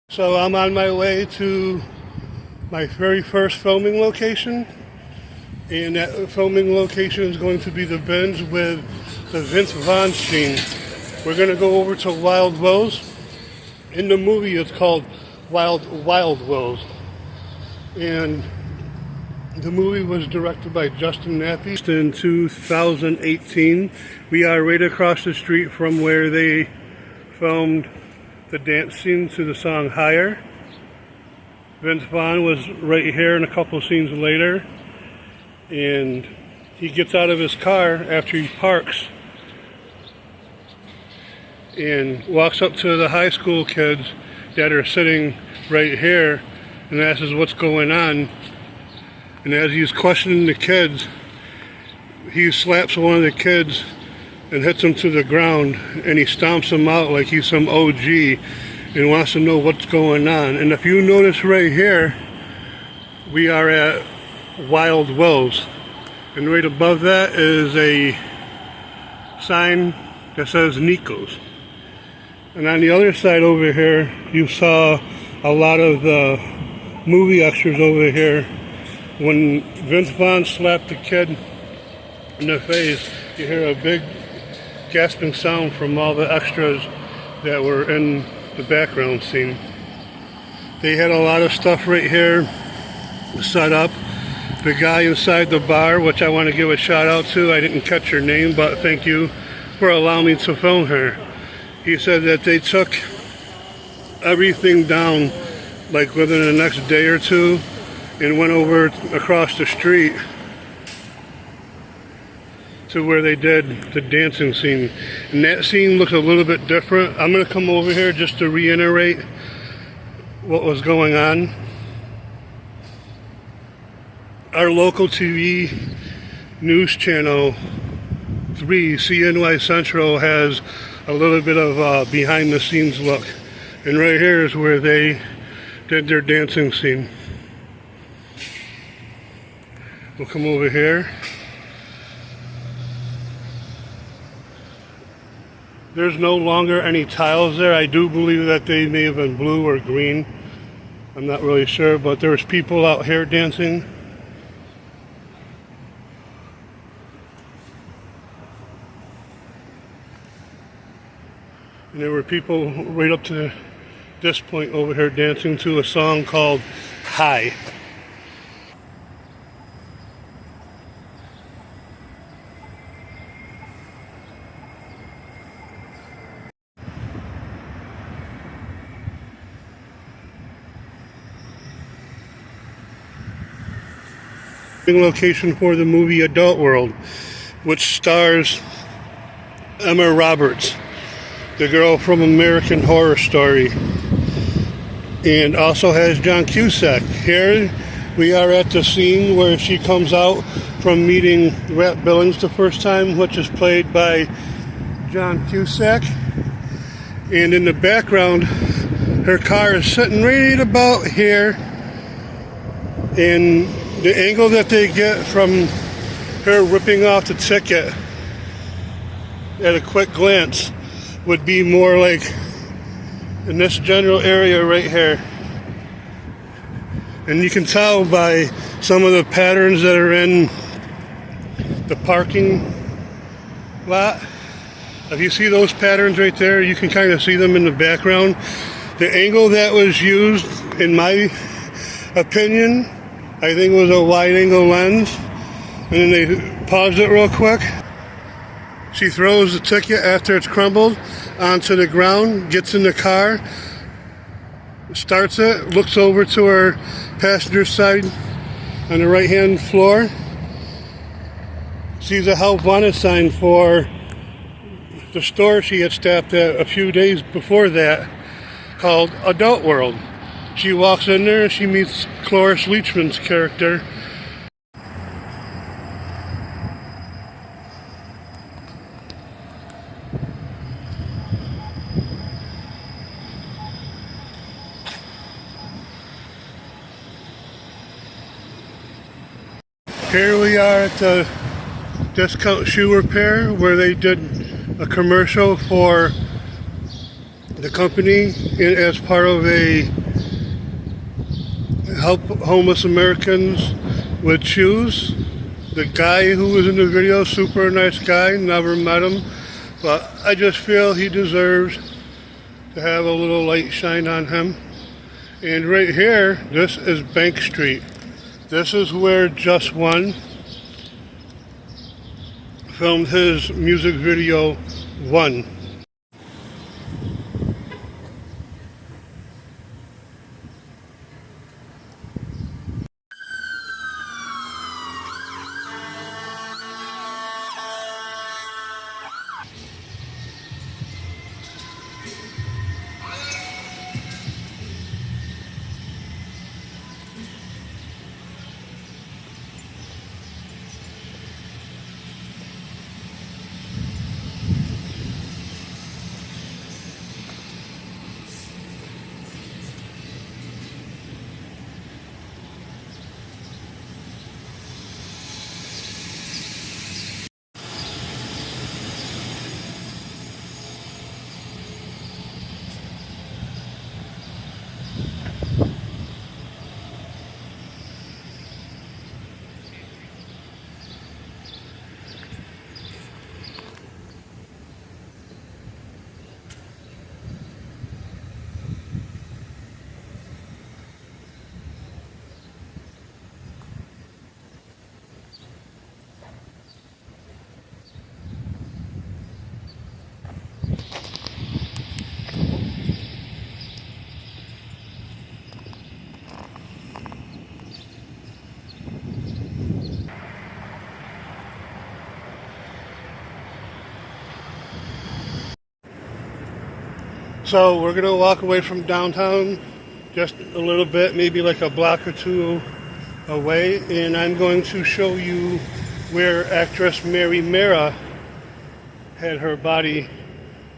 So I'm on my way to my very first filming location, and that filming location is going to be the Binge with the Vince Vaughn scene. We're going to go over to Wild Wills. In the movie it's called Wild Wills, and the movie was directed by Justin Nappy in 2018. We are right across the street from where they filmed the dance scene to the song Higher. Vince Vaughn was right here and a couple scenes later, and he gets out of his car after he parks and walks up to the high school kids that are sitting right here and asks what's going on. And as he's questioning the kids, he slaps one of the kids and hits him to the ground, and he stomps him out like he's some OG and wants to know what's going on. And if you notice right here, we are at Wild Wills, and right above that is a sign that says Nico's. And on the other side over here, you saw a lot of the movie extras over here. When Vince Vaughn slapped the kid in the face, you hear a big gasping sound from all the extras that were in the background scene. They had a lot of stuff right here set up. The guy inside the bar, which I want to give a shout out to, I didn't catch her name, but thank you for allowing me to film her. He said that they took everything down like within the next day or two and went over across the street to where they did the dancing scene. And that scene looks a little bit different. I'm going to come over here just to reiterate what was going on. Our local TV news channel 3, CNY Central, has a little bit of a behind the scenes look. And right here is where they did their dancing scene. We'll come over here. There's no longer any tiles there. I do believe that they may have been blue or green. I'm not really sure, but there was people out here dancing. And there were people right up to this point over here dancing to a song called High. Location for the movie Adult World, which stars Emma Roberts, the girl from American Horror Story, and also has John Cusack. Here we are at the scene where she comes out from meeting Rat Billings the first time, which is played by John Cusack. And in the background, her car is sitting right about here, and the angle that they get from her ripping off the ticket at a quick glance would be more like in this general area right here. And you can tell by some of the patterns that are in the parking lot. If you see those patterns right there, you can kind of see them in the background. The angle that was used, in my opinion, I think it was a wide angle lens, and then they paused it real quick. She throws the ticket after it's crumbled onto the ground, gets in the car, starts it, looks over to her passenger side on the right hand floor, sees a help wanted sign for the store she had stopped at a few days before that called Adult World. She walks in there and she meets Cloris Leachman's character. Here we are at the Discount Shoe Repair, where they did a commercial for the the company as part of a help homeless Americans with shoes. The guy who was in the video, super nice guy, never met him, but I just feel he deserves to have a little light shine on him. And right here, this is Bank Street. This is where Just One filmed his music video, One. So we're gonna walk away from downtown just a little bit, maybe like a block or two away, and I'm going to show you where actress Mary Mara had her body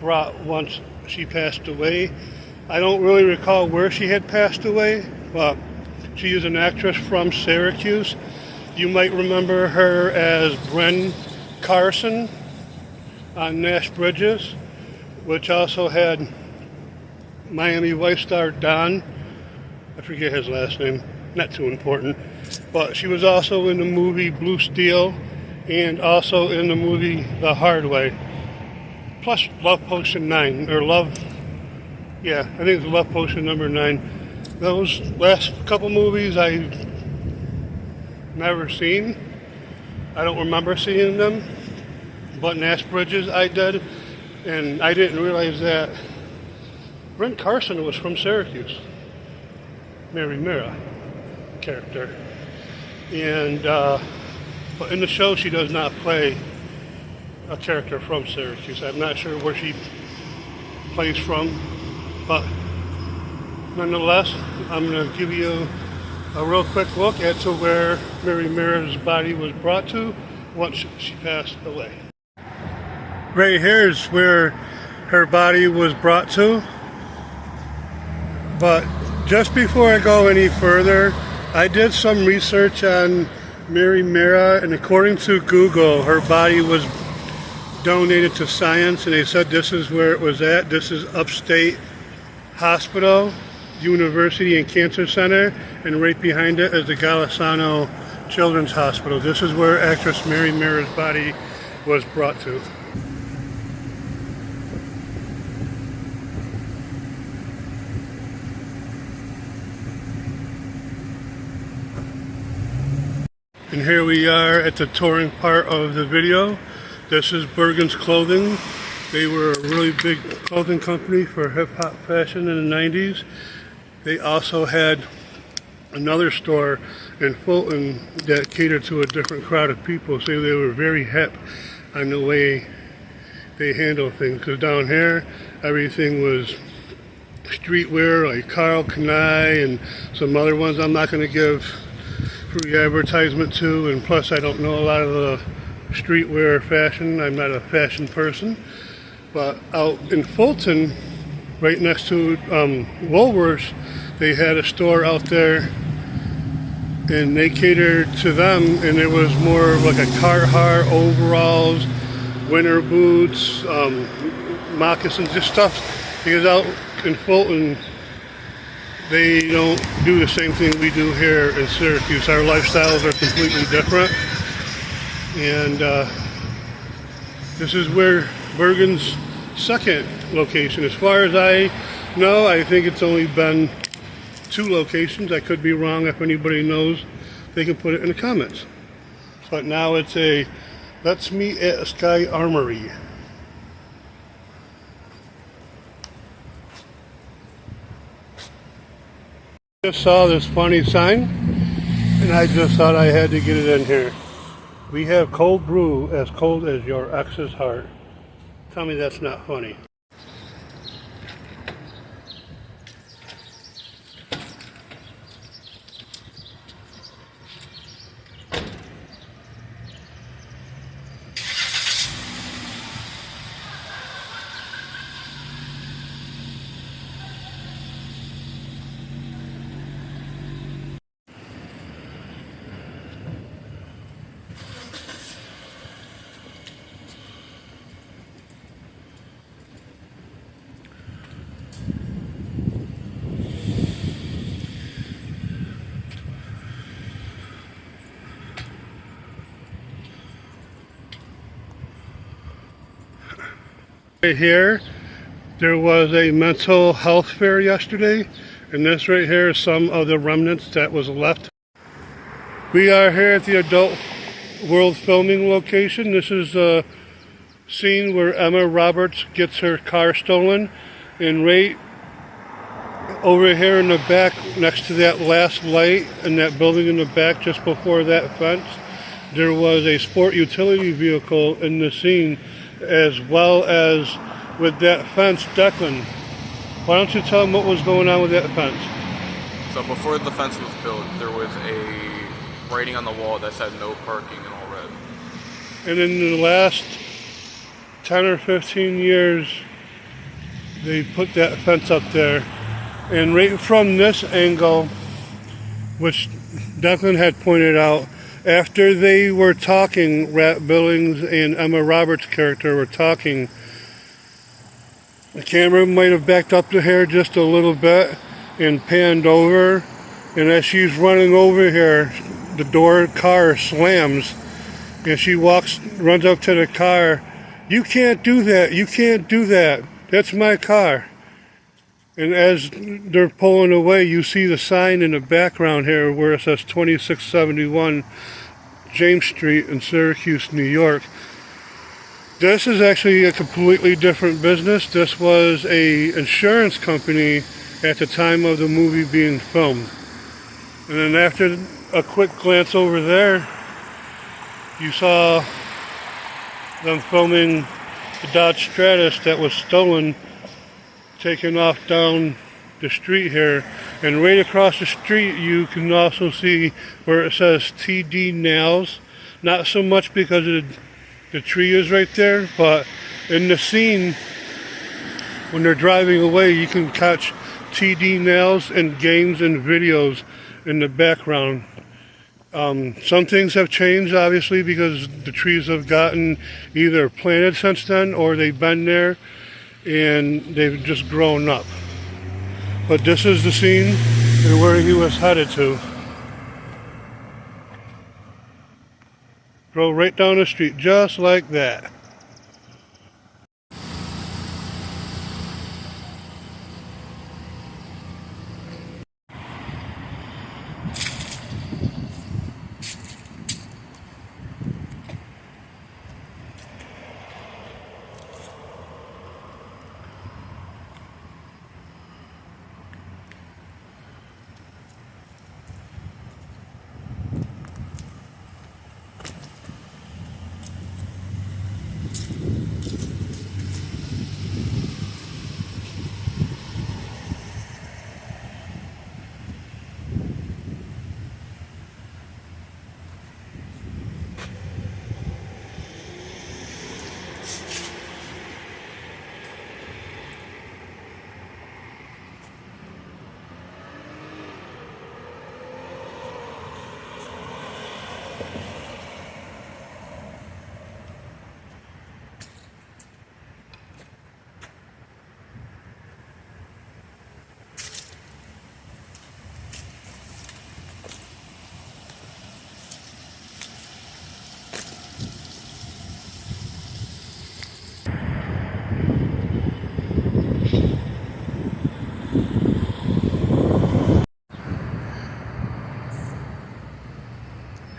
brought once she passed away. I don't really recall where she had passed away, but she is an actress from Syracuse. You might remember her as Bren Carson on Nash Bridges, which also had Miami Vice star Don, I forget his last name, not too important, but she was also in the movie Blue Steel and also in the movie The Hard Way, plus Love Potion 9, or Love, yeah, I think it's Love Potion number 9. Those last couple movies I've never seen. I don't remember seeing them, but Nash Bridges I did, and I didn't realize that Brent Carson was from Syracuse, Mary Mara character. And but in the show she does not play a character from Syracuse. I'm not sure where she plays from, but nonetheless, I'm going to give you a real quick look at to where Mary Mara's body was brought to once she passed away. Right here is where her body was brought to. But just before I go any further, I did some research on Mary Mara, and according to Google, her body was donated to science, and they said this is where it was at. This is Upstate Hospital, University and Cancer Center, and right behind it is the Golisano Children's Hospital. This is where actress Mary Mara's body was brought to. And here we are at the touring part of the video. This is Bergen's Clothing. They were a really big clothing company for hip-hop fashion in the 90s. They also had another store in Fulton that catered to a different crowd of people, so they were very hip on the way they handle things. Because down here, everything was streetwear, like Carl Kanai and some other ones I'm not going to give free advertisement to, and plus I don't know a lot of the streetwear fashion. I'm not a fashion person. But out in Fulton, right next to Woolworths, they had a store out there, and they catered to them, and it was more of like a Carhartt overalls, winter boots, moccasins, just stuff because out in Fulton, they don't do the same thing we do here in Syracuse. Our lifestyles are completely different. And this is where Bergen's second location. As far as I know, I think it's only been 2 locations. I could be wrong. If anybody knows, they can put it in the comments. But now it's a Let's Meet at Sky Armory. Just saw this funny sign, and I just thought I had to get it in here. We have cold brew as cold as your ex's heart. Tell me that's not funny. Right here, there was a mental health fair yesterday, and this right here is some of the remnants that was left. We are here at the Adult World filming location. This is a scene where Emma Roberts gets her car stolen, and right over here in the back, next to that last light in that building in the back, just before that fence, there was a sport utility vehicle in the scene, as well as with that fence. Declan, why don't you tell them what was going on with that fence? So before the fence was built, there was a writing on the wall that said no parking in all red. And in the last 10 or 15 years, they put that fence up there. And right from this angle, which Declan had pointed out, after they were talking, Rat Billings and Emma Roberts' character were talking, the camera might have backed up the hair just a little bit and panned over. And as she's running over here, the car slams, and she runs up to the car. "You can't do that, you can't do that. That's my car." And as they're pulling away, you see the sign in the background here where it says 2671 James Street in Syracuse, New York. This is actually a completely different business. This was an insurance company at the time of the movie being filmed. And then after a quick glance over there, you saw them filming the Dodge Stratus that was stolen, taken off down the street here. And right across the street you can also see where it says TD Nails. Not so much because the tree is right there, but in the scene when they're driving away, you can catch TD Nails and games and videos in the background. Some things have changed, obviously, because the trees have gotten either planted since then or they've been there and they've just grown up. But this is the scene and where he was headed to. Drove right down the street just like that.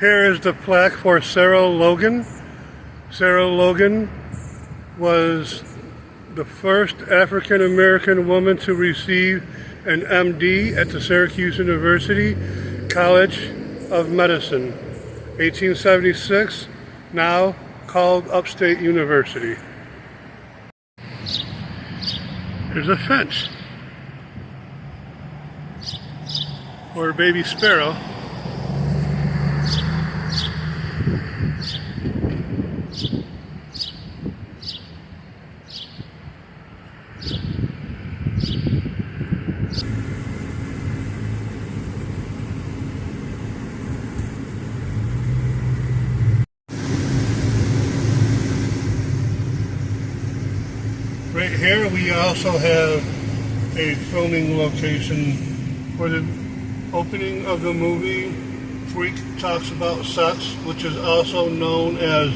Here is the plaque for Sarah Logan. Sarah Logan was the first African American woman to receive an MD at the Syracuse University College of Medicine. 1876, now called Upstate University. There's a fence for a baby sparrow. Right here we also have a filming location for the opening of the movie Freak Talks About Sex, which is also known as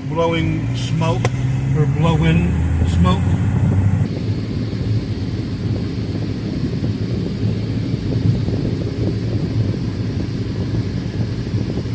Blowing Smoke or Blow-In Smoke.